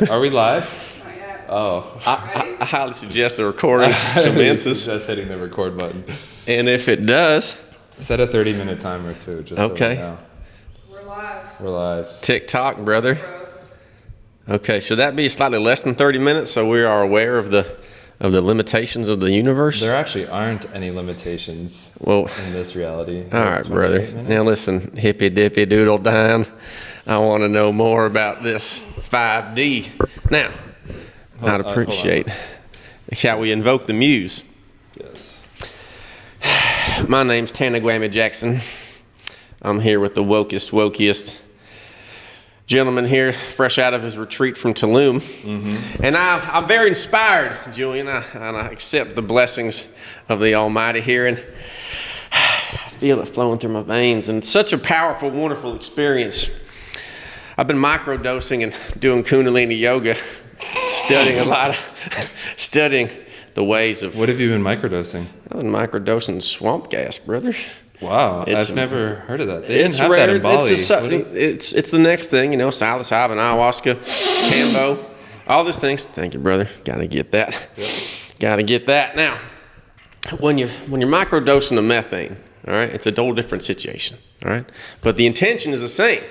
Are we live? Not yet. Oh. I highly suggest the recording commences. Just hitting the record button. And if it does, Set a 30-minute timer too. Just Okay. So We're live. we're live. TikTok, brother. Gross. Okay, should that be slightly less than 30 minutes so we are aware of the limitations of the universe? There actually aren't any limitations Well, in this reality. all right, brother. Now listen, hippy dippy doodle down. I want to know more about this 5D. Now, I'd appreciate. Shall we invoke the muse? Yes. My name's Tanagwammy Jackson. I'm here with the wokiest gentleman here, fresh out of his retreat from Tulum. Mm-hmm. And I'm very inspired, Julian, and I accept the blessings of the Almighty here, and I feel it flowing through my veins, and it's such a powerful, wonderful experience. I've been microdosing and doing Kundalini yoga, studying the ways of... What have you been microdosing? I've been microdosing swamp gas, brother. Wow, It's- I've never heard of that. They didn't It's have rare. that in Bali. It's the next thing, psilocybin, ayahuasca, cambo, all these things. Thank you, brother. Gotta get that. Yep. Gotta get that. Now, when you're microdosing the methane, all right, it's a whole different situation, all right. But the intention is the same: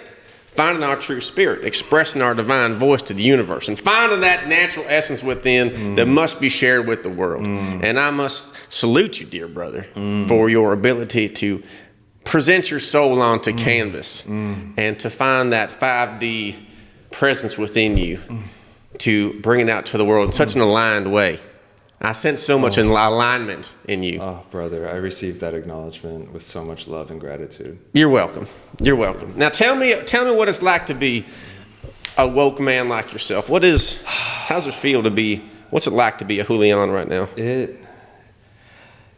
finding our true spirit, expressing our divine voice to the universe, and finding that natural essence within that must be shared with the world. And I must salute you, dear brother, for your ability to present your soul onto canvas and to find that 5D presence within you to bring it out to the world in such an aligned way. I sense so much alignment in you. Oh, brother, I received that acknowledgement with so much love and gratitude. You're welcome. You're welcome. Now tell me what it's like to be a woke man like yourself. How's it feel to be, what's it like to be a Julian right now?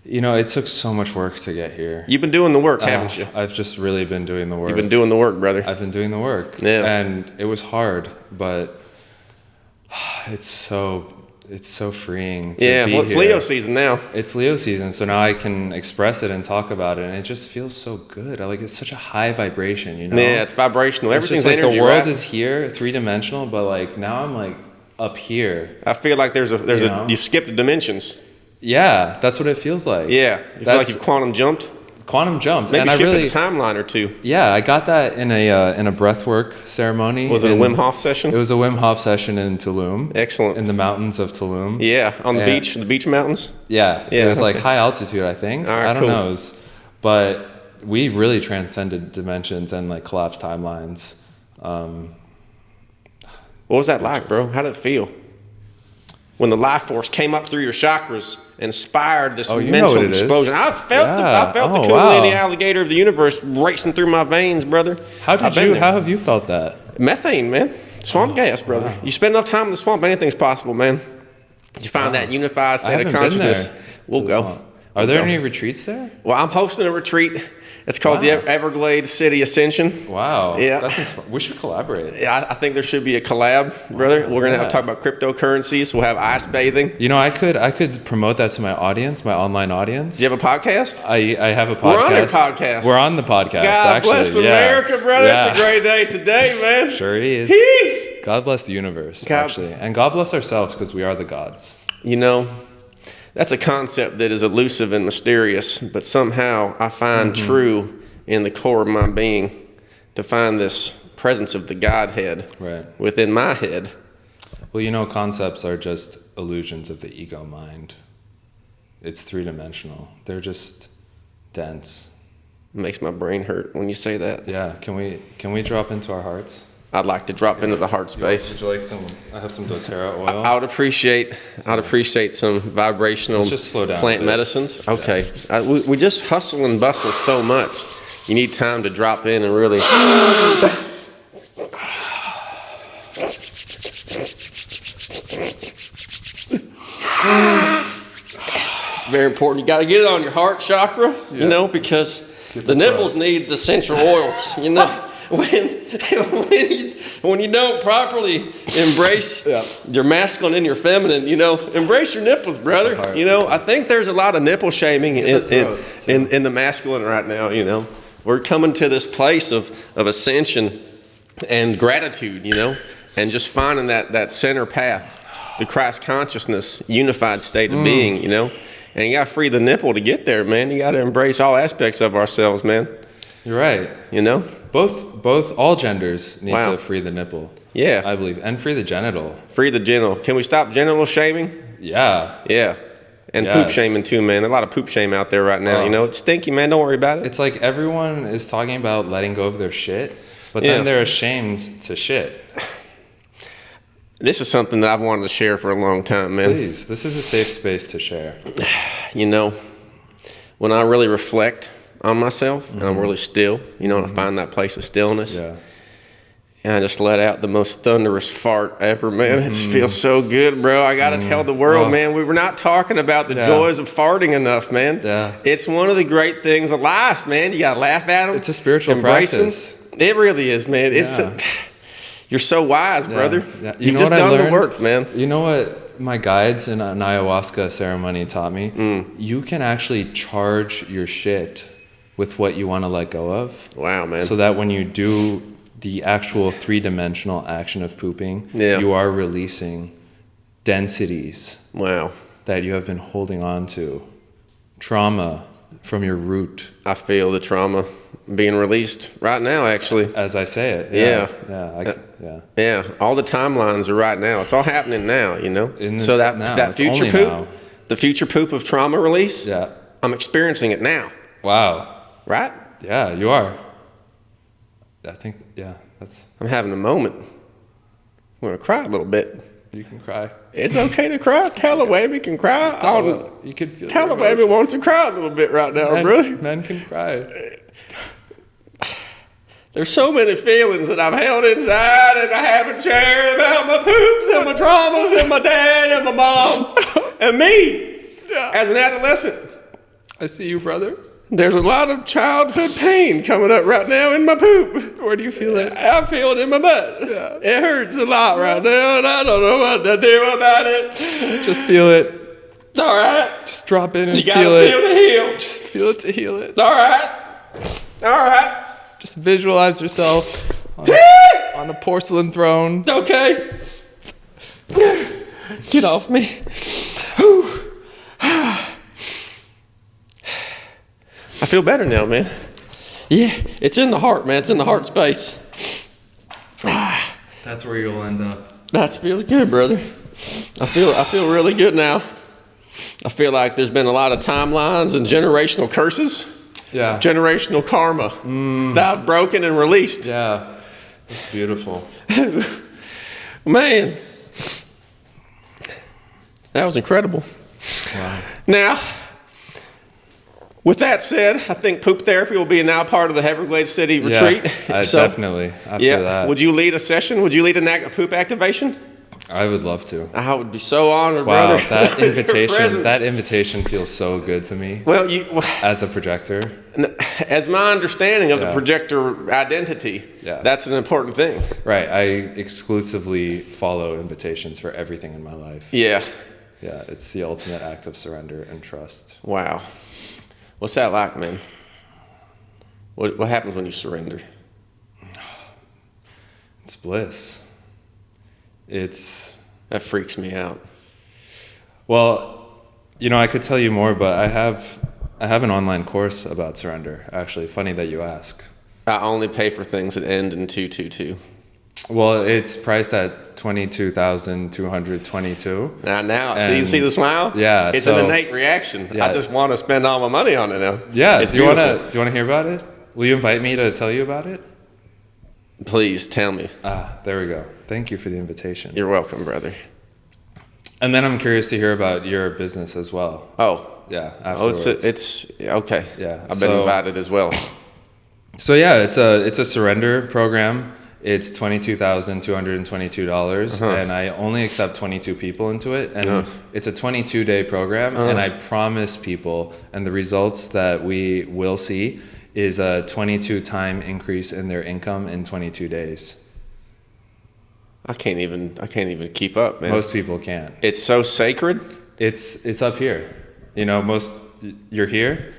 It took so much work to get here. You've been doing the work, haven't you? I've just really been doing the work. You've been doing the work, brother. I've been doing the work. Yeah. And it was hard, but it's so freeing to be it's here. Leo season now. It's Leo season, so now I can express it and talk about it, and it just feels so good. It's such a high vibration, Yeah, it's vibrational. It's Everything's just energy, the world right? is here, three-dimensional, but now I'm up here. I feel like you've skipped dimensions. Yeah, that's what it feels like. Yeah, you feel like you've quantum jumped. Quantum jumped. Maybe and shifted I really, a timeline or two. Yeah, I got that in a breathwork ceremony. Was it a Wim Hof session? It was a Wim Hof session in Tulum. Excellent. In the mountains of Tulum. Yeah, on the beach mountains. Yeah, it was high altitude, I think. All right, I don't cool. know. But we really transcended dimensions and collapsed timelines. What was that like, bro? How did it feel? When the life force came up through your chakras and inspired this mental explosion. I felt the Kundalini alligator of the universe racing through my veins, brother. How have you felt that? Methane, man. Swamp gas, brother. Wow. You spend enough time in the swamp, anything's possible, man. You find that unified state of consciousness. We'll go. Are there any retreats there? Well, I'm hosting a retreat. It's called the Everglades City Ascension. Wow. Yeah. We should collaborate. Yeah, I think there should be a collab, brother. We're going to have to talk about cryptocurrencies. We'll have ice bathing. I could promote that to my audience, my online audience. Do you have a podcast? I have a podcast. We're on their podcast. We're on the podcast, God bless America, brother. Yeah. It's a great day today, man. Sure is. God bless the universe, actually. And God bless ourselves, because we are the gods. That's a concept that is elusive and mysterious, but somehow I find true in the core of my being to find this presence of the Godhead within my head. Well, concepts are just illusions of the ego mind. It's three-dimensional. They're just dense. It makes my brain hurt when you say that. Yeah, can we drop into our hearts? I'd like to drop into the heart space. Would you like some? I have some doTERRA oil. I'd appreciate some vibrational plant medicines. Okay. We just hustle and bustle so much. You need time to drop in and really... Very important. You got to get it on your heart chakra, because the nipples need the essential oils, When you don't properly embrace your masculine and your feminine, embrace your nipples, brother. I think there's a lot of nipple shaming in the masculine right now. We're coming to this place of ascension and gratitude, and just finding that center path, the Christ consciousness, unified state of being, you know. And you got to free the nipple to get there, man. You got to embrace all aspects of ourselves, man. You're right. You know? All genders need to free the nipple. Yeah. I believe. And free the genital. Free the genital. Can we stop genital shaming? Yeah. Yeah. And poop shaming too, man. There's a lot of poop shame out there right now. You know, it's stinky, man. Don't worry about it. It's like everyone is talking about letting go of their shit, but then they're ashamed to shit. This is something that I've wanted to share for a long time, man. Please, this is a safe space to share. You know, when I really reflect on myself and I'm really still, you know, and I find that place of stillness. Yeah. And I just let out the most thunderous fart ever, man. It feels so good, bro. I got to tell the world, man, we were not talking about the joys of farting enough, man. Yeah. It's one of the great things of life, man. You got to laugh at them. It's a spiritual practice. It really is, man. It's you're so wise, brother. Yeah. You've just done the work, man. You know what my guides in an ayahuasca ceremony taught me? You can actually charge your shit with what you want to let go of. Wow, man. So that when you do the actual three-dimensional action of pooping, you are releasing densities that you have been holding on to. Trauma from your root. I feel the trauma being released right now, actually. As I say it. Yeah. All the timelines are right now. It's all happening now, you know? So that future poop, the future poop of trauma release, I'm experiencing it now. Wow. Right? Yeah, you are. I think, that's... I'm having a moment. I'm going to cry a little bit. You can cry. It's okay to cry. Talibaby can cry. You can feel Talibaby wants to cry a little bit right now, brother. Men can cry. There's so many feelings that I've held inside and I haven't shared about my poops and my traumas and my dad and my mom and me as an adolescent. I see you, brother. There's a lot of childhood pain coming up right now in my poop. Where do you feel it? I feel it in my butt. Yeah. It hurts a lot right now, and I don't know what to do about it. Just feel it. It's all right. Just drop in and you feel it. You gotta feel to heal. Just feel it to heal it. It's all right. All right. Just visualize yourself on a porcelain throne. Okay. Get off me. I feel better now, man. Yeah, it's in the heart, man. It's in the heart space. That's where you'll end up. That feels good, brother. I feel really good now. I feel like there's been a lot of timelines and generational curses. Yeah. Generational karma that I've broken and released. Yeah. That's beautiful. Man. That was incredible. Wow. Now, with that said, I think poop therapy will be now part of the Everglades City retreat. Definitely. After that. Would you lead a session? Would you lead a poop activation? I would love to. I would be so honored, wow, brother. that invitation feels so good to me. Well, as a projector. As my understanding of the projector identity, that's an important thing. Right. I exclusively follow invitations for everything in my life. Yeah. Yeah, it's the ultimate act of surrender and trust. Wow. What's that like, man? What happens when you surrender? It's bliss. That freaks me out. Well, I could tell you more, but I have an online course about surrender. Actually, funny that you ask. I only pay for things that end in 222. Well, it's priced at $22,222. Now, see the smile? Yeah, it's an innate reaction. Yeah. I just want to spend all my money on it now. Yeah, do you want to hear about it? Will you invite me to tell you about it? Please tell me. There we go. Thank you for the invitation. You're welcome, brother. And then I'm curious to hear about your business as well. Oh. Yeah, afterwards. It's okay. Yeah. I've been invited as well. So yeah, it's a surrender program. It's $22,222, and I only accept 22 people into it. And it's a 22-day program, and I promise people, and the results that we will see is a 22-time increase in their income in 22 days. I can't even keep up, man. Most people can't. It's so sacred. It's up here. You're here,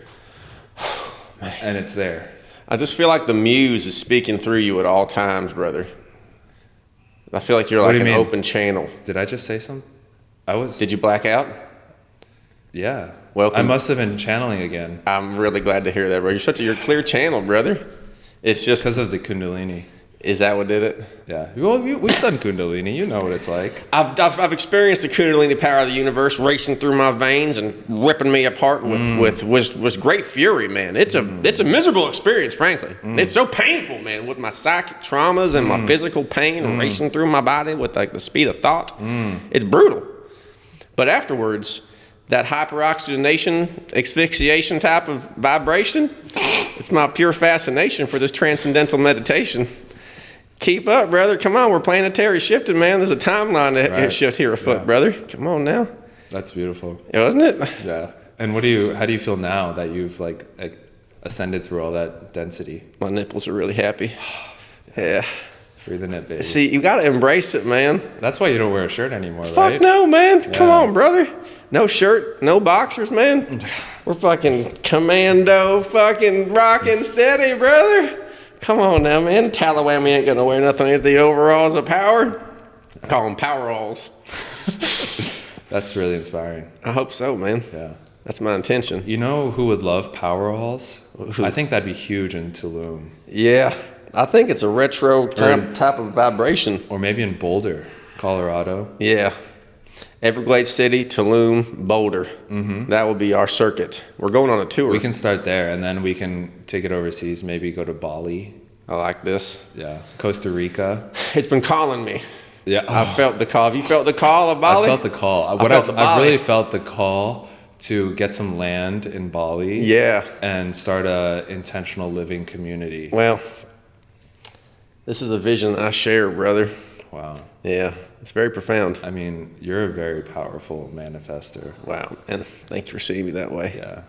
and it's there. I just feel like the muse is speaking through you at all times, brother. I feel like you're What like do an you mean? open channel. Did I just say something? Did you black out? Yeah. Welcome. I must have been channeling again. I'm really glad to hear that, bro. You're clear channel, brother. It's just, Because of the Kundalini. is that what did it? Yeah. Well, we've done Kundalini. You know what it's like. I've experienced the Kundalini power of the universe racing through my veins and ripping me apart with was great fury, man. It's a miserable experience, frankly. It's so painful, man, with my psychic traumas and my physical pain racing through my body with like the speed of thought. It's brutal. But afterwards, that hyperoxygenation, asphyxiation type of vibration, it's my pure fascination for this transcendental meditation. Keep up, brother. Come on, we're planetary shifting, man. There's a timeline to shift here afoot, brother. Come on now. That's beautiful. Yeah, wasn't it? Yeah. And how do you feel now that you've like ascended through all that density? My nipples are really happy. Yeah. Free the nip, baby. See, you got to embrace it, man. That's why you don't wear a shirt anymore, right? Fuck no, man. Come on, brother. No shirt, no boxers, man. We're fucking commando, fucking rocking steady, brother. Come on now, man. Talawammy ain't gonna wear nothing as the overalls of power. Call them power-alls. That's really inspiring. I hope so, man. Yeah. That's my intention. You know who would love Poweralls? I think that'd be huge in Tulum. Yeah. I think it's a retro type of vibration. Or maybe in Boulder, Colorado. Yeah. Everglades City, Tulum, Boulder. That will be our circuit. We're going on a tour. We can start there, and then we can take it overseas. Maybe go to Bali. I like this. Yeah. Costa Rica. It's been calling me. Yeah. I felt the call. Have you felt the call of Bali? I felt the call. I've really felt the call to get some land in Bali. Yeah. And start a intentional living community. Well, this is a vision I share, brother. Wow. Yeah. It's very profound. I mean, you're a very powerful manifester. Wow. And thanks for seeing me that way. Yeah.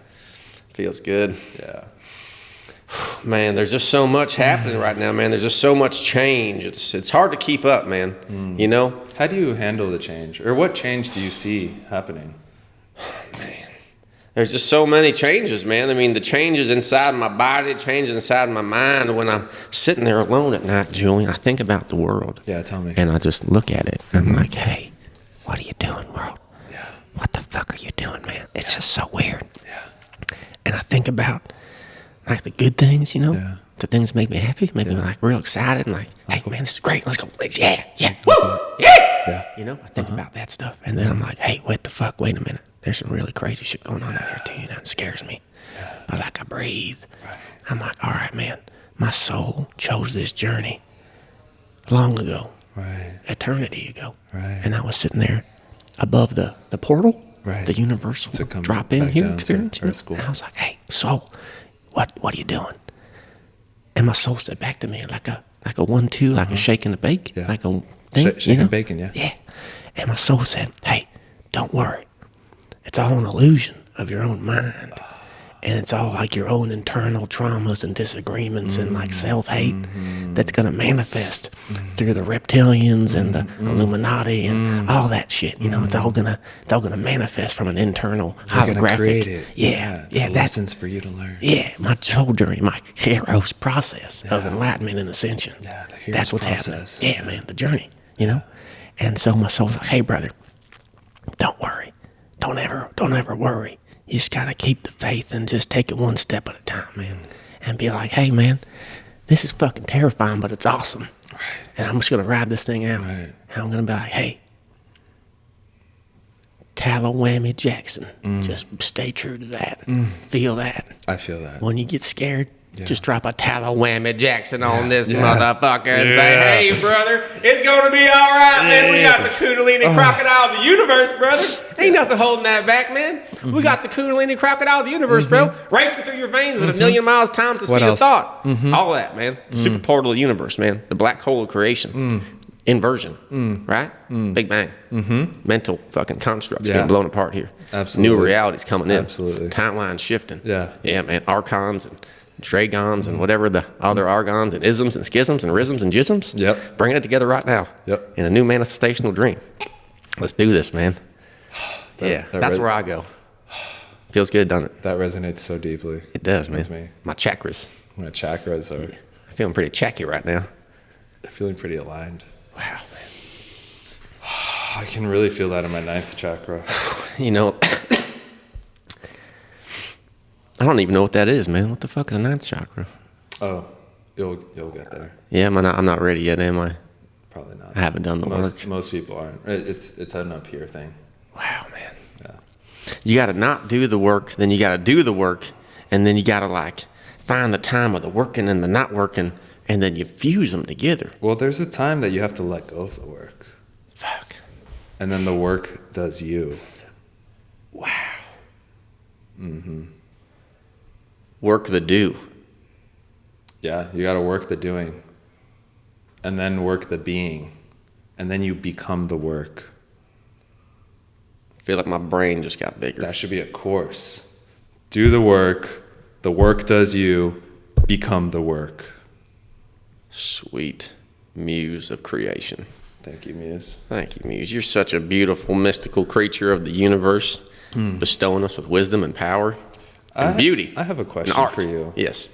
Feels good. Yeah. Man, there's just so much happening right now, man. There's just so much change. It's hard to keep up, man. You know? How do you handle the change? Or what change do you see happening? Man, there's just so many changes, man. I mean, the changes inside my body, changes inside my mind. When I'm sitting there alone at night, Julian, I think about the world. Yeah, tell me. And I just look at it. And I'm like, hey, what are you doing, world? Yeah. What the fuck are you doing, man? It's just so weird. Yeah. And I think about, like, the good things, you know? Yeah. The things that make me happy, make me, like, real excited. And, like, hey, man, this is great. Let's go. Yeah. Woo! Yeah. You know, I think about that stuff. And then I'm like, hey, wait a minute. There's some really crazy shit going on out here, too. You know, it scares me. But, like, I breathe. Right. I'm like, all right, man. My soul chose this journey long ago. Right. Eternity ago. Right. And I was sitting there above the portal. Right. The universal To come drop-in back here down to experience. You know? Earth school. And I was like, hey, soul, what are you doing? And my soul said back to me like a 1-2, like a shake and a bake, Yeah. like a thing. Shake and bacon, yeah. Yeah. And my soul said, hey, don't worry. It's all an illusion of your own mind. And it's all like your own internal traumas and disagreements and like self-hate that's going to manifest through the reptilians and the Illuminati and all that shit. You know, it's all gonna manifest from an internal holographic. Create it. Yeah. It's lessons for you to learn. Yeah, my soul journey, my hero's process of enlightenment and ascension. Yeah, the hero's that's what's process. happening. Yeah, man, the journey, you know? And so my soul's like, hey, brother, don't worry. Don't ever worry. You just gotta keep the faith and just take it one step at a time, man. And be like, hey, man, this is fucking terrifying, but it's awesome. Right. And I'm just gonna ride this thing out. Right. And I'm gonna be like, hey, Talawammy Jackson, just stay true to that. Feel that. I feel that. When you get scared, Yeah. just drop a Talawammy Jackson on this Yeah. motherfucker and say, Yeah. hey, brother, it's gonna be all right, man. We got the Kundalini crocodile of the universe, brother. Ain't nothing holding that back, man. We got the Kundalini crocodile of the universe, bro. Racing through your veins at a million miles times the What speed of else? thought. All that, man. The super portal of the universe, man. The black hole of creation. Inversion, right? Big Bang. Mental fucking constructs Yeah. being blown apart here. Absolutely. New realities coming in. Absolutely. Timeline shifting. Yeah. Yeah, man. Archons and dragons and whatever the other argons and isms and schisms and rhythms and jisms. Yep. Bringing it together right now. Yep. In a new manifestational dream. Let's do this, man. That That's where I go. Feels good, doesn't it? That resonates so deeply. It does, man. With me. My chakras. My chakras are I'm feeling pretty chacky right now. feeling pretty aligned. Wow, man. I can really feel that in my 9th chakra. You know, I don't even know what that is, man. What the fuck is a 9th chakra? Oh, you'll get there. Yeah, I'm not ready yet, am I? Probably not. I haven't done the work. Most people aren't. It's an up here thing. Wow, man. Yeah. You got to not do the work, then you got to do the work, and then you got to like find the time of the working and the not working, and then you fuse them together. Well, there's a time that you have to let go of the work. Fuck. And then the work does you. Wow. Mm-hmm. Work the do. Yeah, you got to work the doing. And then work the being. And then you become the work. I feel like my brain just got bigger. That should be a course. Do the work does you, become the work. Sweet muse of creation. Thank you, Muse. Thank you, Muse. You're such a beautiful, mystical creature of the universe, bestowing us with wisdom and power and beauty. I have a question and art. for you. Yes.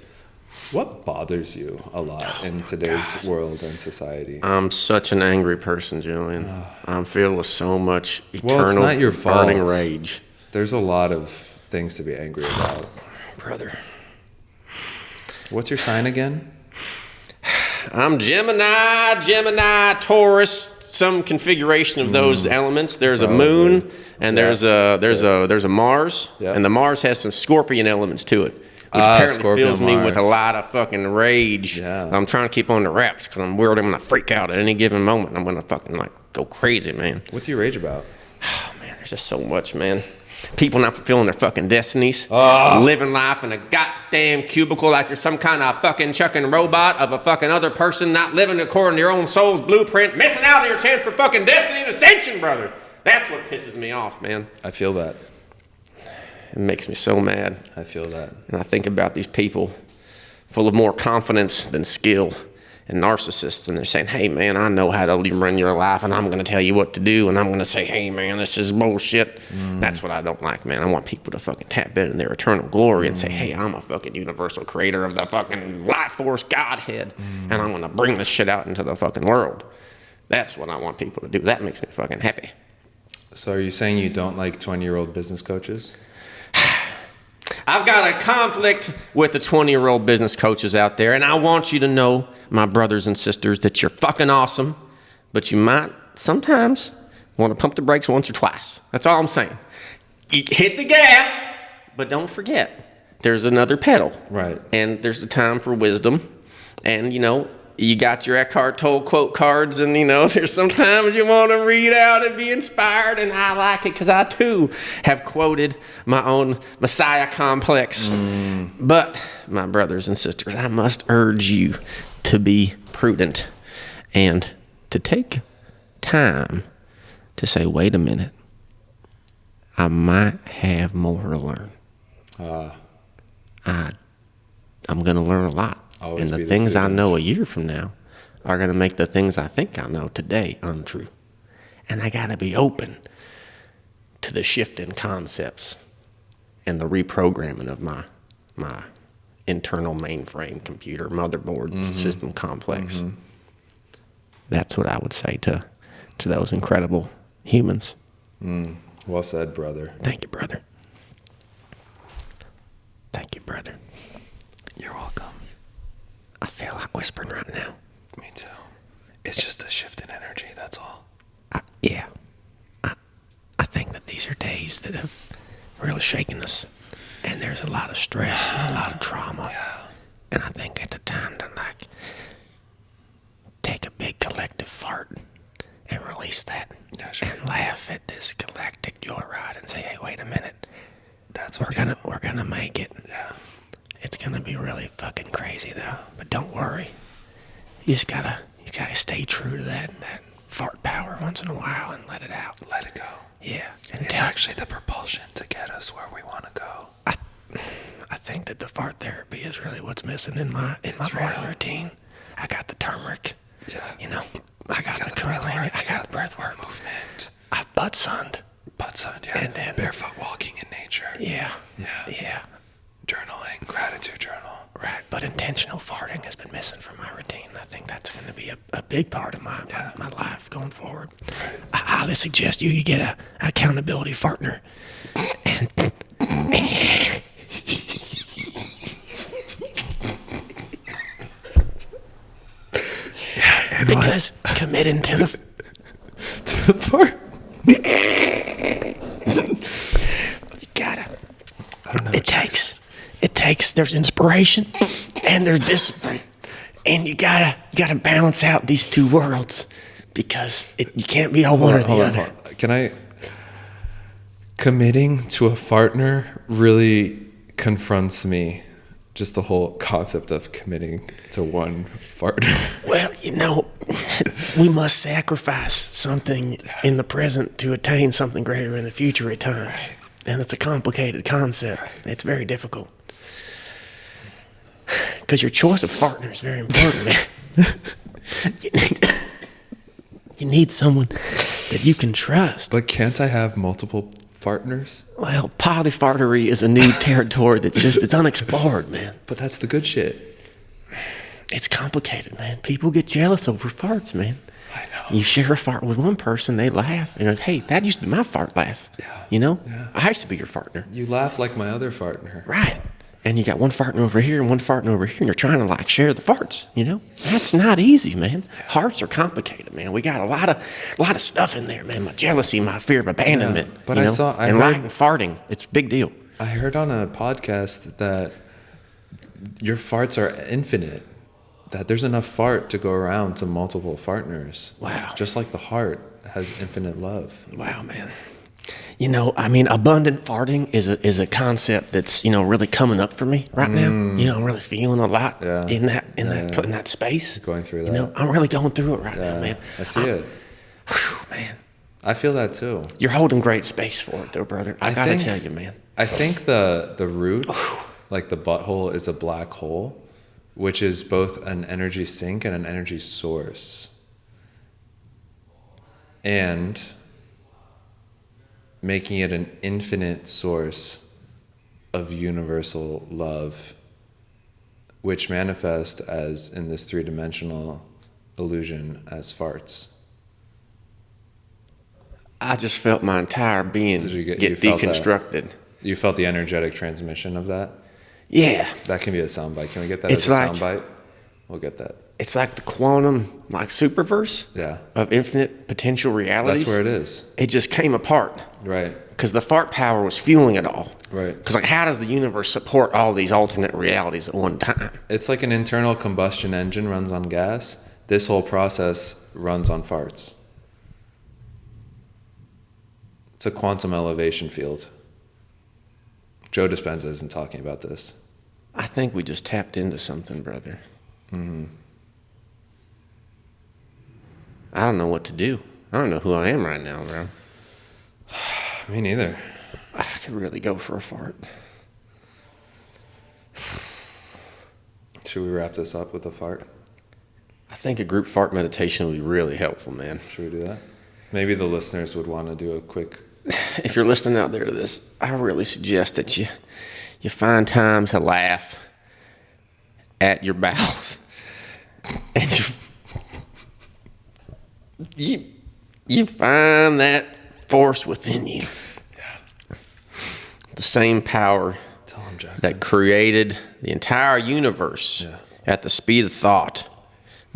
What bothers you a lot in today's world and society? I'm such an angry person, Julian. I'm filled with so much eternal, it's not your fault. burning rage. There's a lot of things to be angry about. Brother. What's your sign again? I'm Gemini, Taurus, some configuration of those elements. There's a moon, and there's a Mars, and the Mars has some Scorpion elements to it, which apparently Scorpion fills me Mars. with a lot of fucking rage. Yeah. I'm trying to keep on the wraps because I'm worried I'm gonna freak out at any given moment. I'm gonna fucking like go crazy, man. What's your rage about? Oh man, there's just so much, man. People not fulfilling their fucking destinies, living life in a goddamn cubicle like you're some kind of fucking chucking robot of a fucking other person, not living according to your own soul's blueprint, missing out on your chance for fucking destiny and ascension, brother. That's what pisses me off, man. I feel that. It makes me so mad. I feel that. And I think about these people full of more confidence than skill and narcissists, and they're saying, hey man, I know how to run your life, and I'm going to tell you what to do, and I'm going to say, hey man, this is bullshit. That's what I don't like, man. I want people to fucking tap in their eternal glory and say, hey, I'm a fucking universal creator of the fucking life force Godhead, and I'm going to bring this shit out into the fucking world. That's what I want people to do. That makes me fucking happy. So are you saying you don't like 20-year-old business coaches? I've got a conflict with the 20-year-old business coaches out there, and I want you to know, my brothers and sisters, that you're fucking awesome, but you might sometimes want to pump the brakes once or twice. That's all I'm saying. You hit the gas, but don't forget, there's another pedal. Right. And there's a time for wisdom, and, you know, you got your Eckhart Tolle quote cards, and, you know, there's sometimes you want to read out and be inspired, and I like it because I, too, have quoted my own Messiah complex. But, my brothers and sisters, I must urge you to be prudent and to take time to say, wait a minute, I might have more to learn. I'm going to learn a lot. Always and be the the things I student. know a year from now are going to make the things I think I know today untrue. And I got to be open to the shift in concepts and the reprogramming of my internal mainframe computer, motherboard, system complex. That's what I would say to those incredible humans. Well said, brother. Thank you, brother. Thank you, brother. You're welcome. I feel like whispering right now. Me too. It's just a shift in energy, that's all. Yeah. I think that these are days that have really shaken us. And there's a lot of stress and a lot of trauma. Yeah. And I think at the time to like take a big collective fart and release that. Yeah, sure. And laugh at this galactic joyride and say, hey, wait a minute. That's We're gonna make it. Yeah. It's gonna be really fucking crazy though. But don't worry. You just gotta stay true to that fart power once in a while and let it out. Let it go. Yeah. And It's actually the propulsion to get us where we want to go. I think that the fart therapy is really what's missing in my morning routine. I got the turmeric. Yeah. You know, I got the kundalini. I got the breath work. Movement. I've butt sunned. Yeah. And then barefoot walking in nature. Yeah. Yeah. Journaling. Gratitude journal. Right. But intentional farting has been missing from my routine, though. I think that's going to be a big part of my life going forward. I highly suggest you get a accountability partner. And because committing to the fart. you gotta. I don't know. It takes. There's inspiration, and there's discipline, and you gotta balance out these two worlds because you can't be all one or the other. Can I? Committing to a partner really confronts me. Just the whole concept of committing to one partner. Well, we must sacrifice something in the present to attain something greater in the future at times. Right. And it's a complicated concept. Right. It's very difficult. Because your choice of partner is very important, man. You need someone that you can trust. But can't I have multiple partners? Well, polyfartery is a new territory it's unexplored, man. But that's the good shit. It's complicated, man. People get jealous over farts, man. I know. You share a fart with one person, they laugh. And you're like, hey, that used to be my fart laugh. Yeah. Yeah. I used to be your partner. You laugh like my other partner. Right. And you got one farting over here and one farting over here, and you're trying to share the farts, That's not easy, man. Hearts are complicated, man. We got a lot of stuff in there, man. My jealousy, my fear of abandonment. Yeah, but I heard farting. It's a big deal. I heard on a podcast that your farts are infinite. That there's enough fart to go around to multiple partners. Wow. Just like the heart has infinite love. Wow, man. Abundant farting is a concept that's, really coming up for me right now. I'm really feeling a lot in that space. Going through that. I'm really going through it right now, man. I see it. Whew, man. I feel that too. You're holding great space for it though, brother. I gotta tell you, man. I think the root, like the butthole, is a black hole, which is both an energy sink and an energy source. And making it an infinite source of universal love, which manifest as, in this three-dimensional illusion, as farts. I just felt my entire being get deconstructed. You felt the energetic transmission of that? Yeah. That can be a soundbite. Can we get that as a soundbite? We'll get that. It's like the quantum, superverse of infinite potential realities. That's where it is. It just came apart. Right. Because the fart power was fueling it all. Right. Because how does the universe support all these alternate realities at one time? It's like an internal combustion engine runs on gas. This whole process runs on farts. It's a quantum elevation field. Joe Dispenza isn't talking about this. I think we just tapped into something, brother. Mm-hmm. I don't know what to do. I don't know who I am right now, bro. Me neither. I could really go for a fart. Should we wrap this up with a fart? I think a group fart meditation would be really helpful, man. Should we do that? Maybe the listeners would want to do a quick... If you're listening out there to this, I really suggest that you find time to laugh at your bowels. And you find that force within you. Yeah. The same power that created the entire universe at the speed of thought.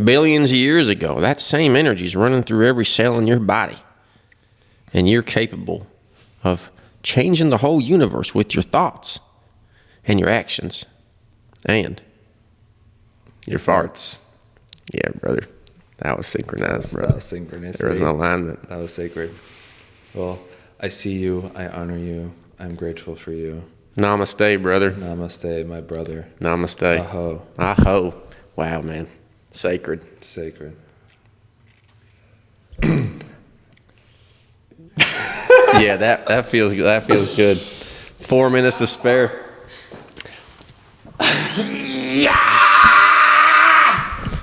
Billions of years ago, that same energy is running through every cell in your body. And you're capable of changing the whole universe with your thoughts and your actions and your farts. Yeah, brother. That was synchronized, bro. That was synchronicity. There was an alignment. That was sacred. Well, I see you. I honor you. I'm grateful for you. Namaste, brother. Namaste, my brother. Namaste. Aho. Aho. Wow, man. Sacred. Sacred. Yeah, that feels good. 4 minutes to spare.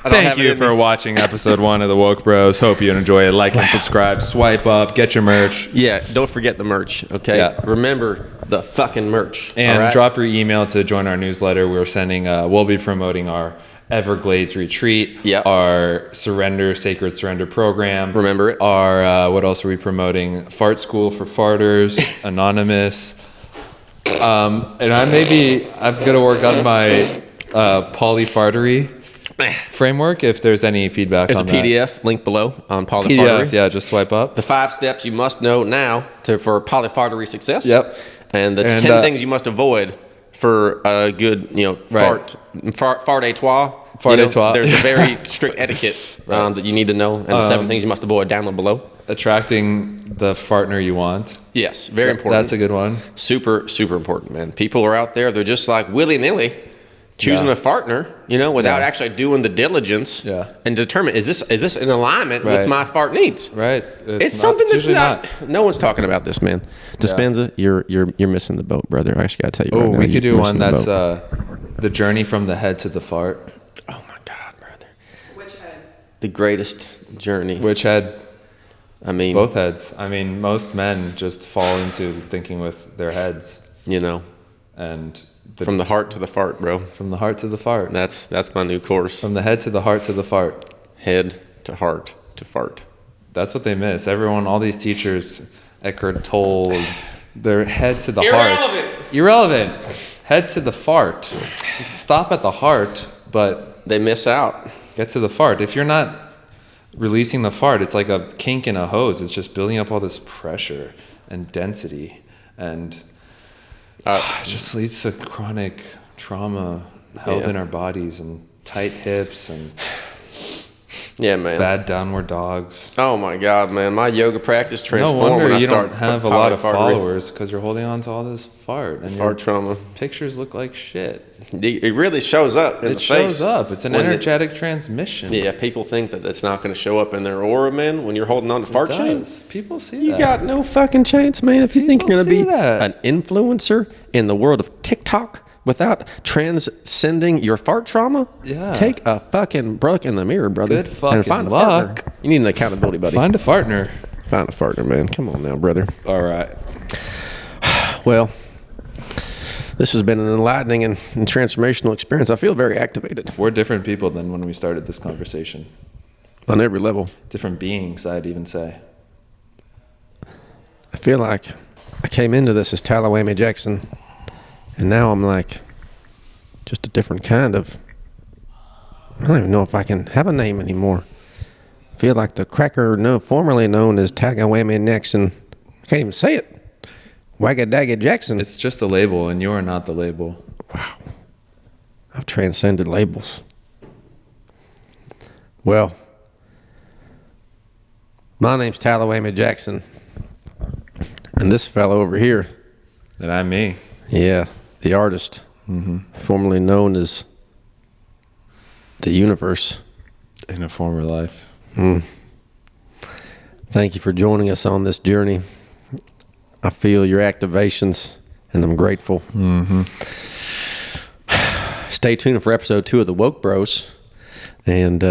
Thank you for watching episode 1 of the Woke Bros. Hope you enjoy it. Like and subscribe. Swipe up. Get your merch. Yeah, don't forget the merch, okay? Yeah. Remember the fucking merch. And drop your email to join our newsletter. We'll be promoting our Everglades retreat, Yep. our sacred surrender program. Remember it. Our, what else are we promoting? Fart School for Farters, Anonymous. And I'm going to work on my polyfartery framework if there's any feedback There's on a that. PDF link below on polyfartery. PDF, yeah, just swipe up. The 5 steps you must know now for polyfartery success. Yep. And the 10 things you must avoid for a good, Right. fart a trois. Fart a trois. There's a very strict etiquette that you need to know, and the 7 things you must avoid. Download below. Attracting the partner you want. Yes, very important. That's a good one. Super, super important, man. People are out there, they're just like willy-nilly choosing Yeah. a partner, without Yeah. actually doing the diligence Yeah. and determine, is this in alignment with Right. my fart needs? Right. It's something that's usually not. No one's talking about this, man. Dispenza, you're missing the boat, brother. I just gotta tell you. Oh, right now, we could you're do one missing the that's boat. the journey from the head to the fart. Oh my God, brother. Which head? The greatest journey. Which head? I mean, Both heads. I mean, most men just fall into thinking with their heads, and from the heart to the fart, bro. from the heart to the fart. That's my new course. From the head to the heart to the fart. Head to heart to fart. That's what they miss. Everyone, all these teachers, Eckhart Tolle, their head to the Irrelevant. heart. Irrelevant. Head to the fart. You can stop at the heart, but They miss out. get to the fart. If you're not releasing the fart, it's like a kink in a hose. It's just building up all this pressure and density, and it just leads to chronic trauma held Yeah. in our bodies and tight hips and Yeah, man. bad downward dogs. Oh my God, man. My yoga practice No transformed wonder when I you started don't have a lot of polyfartery. followers, because you're holding on to all this fart, and your Fart trauma. pictures look like shit. It really shows up in It the shows face. up. It's an When energetic transmission. Yeah, people think that it's not going to show up in their aura, man, when you're holding on to It fart chain. does. People see You that. got no fucking chance, man, if you think People you're going to see be that. an influencer in the world of TikTok without transcending your fart trauma. Yeah. Take a fucking look in the mirror, brother. Good fucking and find a luck. partner. You need an accountability buddy. Find a partner. Find a partner, man. Come on now, brother. All right. Well, this has been an enlightening and transformational experience. I feel very activated We're different people than when we started this conversation. on every level. Different beings, I'd even say. I feel like I came into this as Talawamy Jackson, and now I'm like just a different kind of. I don't even know if I can have a name anymore. I feel like the cracker, formerly known as Talawamy Jackson. I can't even say it. Wagga Jackson. It's just a label, and you are not the label. Wow. I've transcended labels. Well, my name's Talawamy Jackson. And this fellow over here, And I'm me. yeah, the artist, formerly known as the universe. In a former life. Thank you for joining us on this journey. I feel your activations, and I'm grateful. Stay tuned for episode 2 of the Woke Bros, and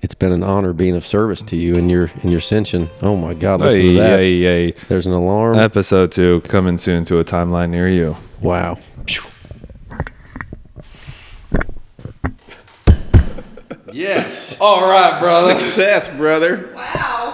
it's been an honor being of service to you in your ascension. Oh my God, listen to that. Hey. There's an alarm. Episode 2 coming soon to a timeline near you. Wow. Yes. All right, brother. Success, brother. Wow.